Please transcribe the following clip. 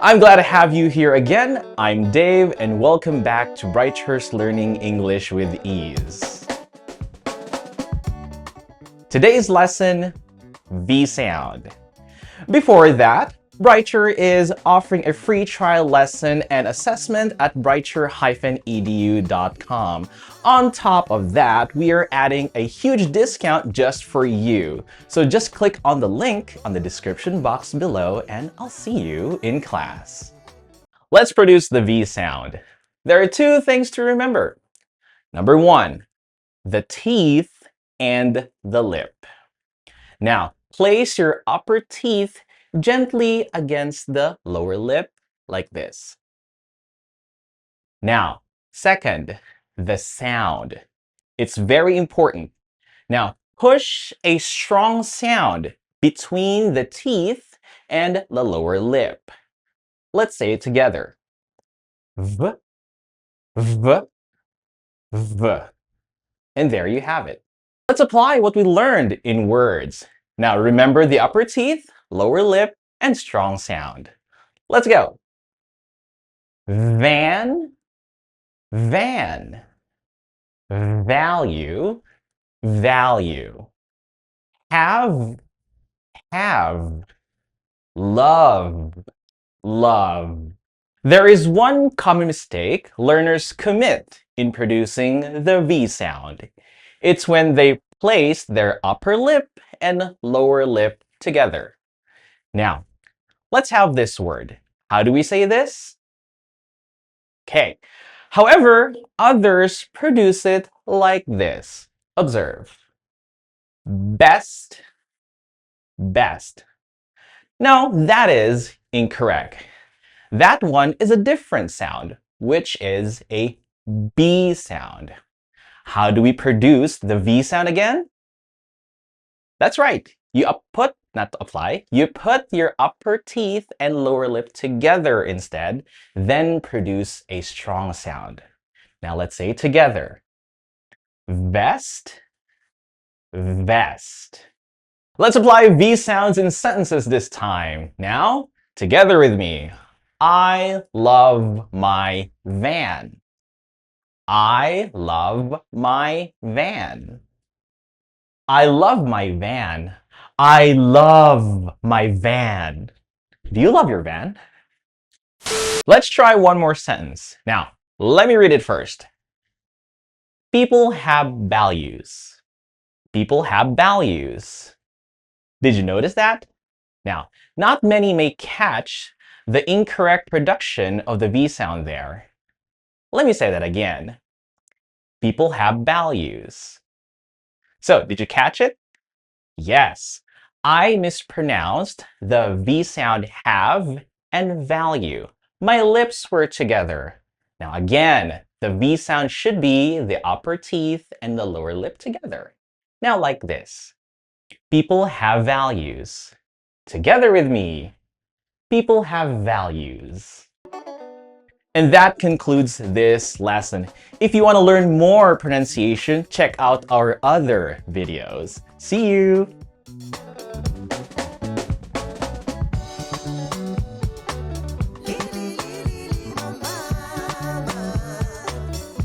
I'm glad to have you here again. I'm Dave, and welcome back to Brighture's Learning English with Ease. Today's lesson, V sound. Before that, Brighture is offering a free trial lesson and assessment at brighture-edu.com. On top of that, we are adding a huge discount just for you. So just click on the link on the description box below and I'll see you in class. Let's produce the V sound. There are two things to remember. Number one, the teeth and the lip. Now, place your upper teeth gently against the lower lip, like this. Now, second, the sound. It's very important. Now, push a strong sound between the teeth and the lower lip. Let's say it together. V, v, v. And there you have it. Let's apply what we learned in words. Now, remember the upper teeth, lower lip, and strong sound. Let's go. Van, van. Value, value. Have, have. Love, love. There is one common mistake learners commit in producing the V sound. It's when they place their upper lip and lower lip together. Now, let's have this word. How do we say this? Okay. However, others produce it like this. Observe. Best, best. No, that is incorrect. That one is a different sound, which is a B sound. How do we produce the V sound again? That's right. You put your upper teeth and lower lip together instead, then produce a strong sound. Now let's say it together. Vest, vest. Let's apply V sounds in sentences this time. Now, together with me. I love my van. I love my van. I love my van. I love my van. Do you love your van? Let's try one more sentence. Now, let me read it first. People have values. People have values. Did you notice that? Now, not many may catch the incorrect production of the V sound there. Let me say that again. People have values. So, did you catch it? Yes. I mispronounced the V sound have and value. My lips were together. Now again, the V sound should be the upper teeth and the lower lip together. Now like this. People have values. Together with me. People have values. And that concludes this lesson. If you want to learn more pronunciation, check out our other videos. See you!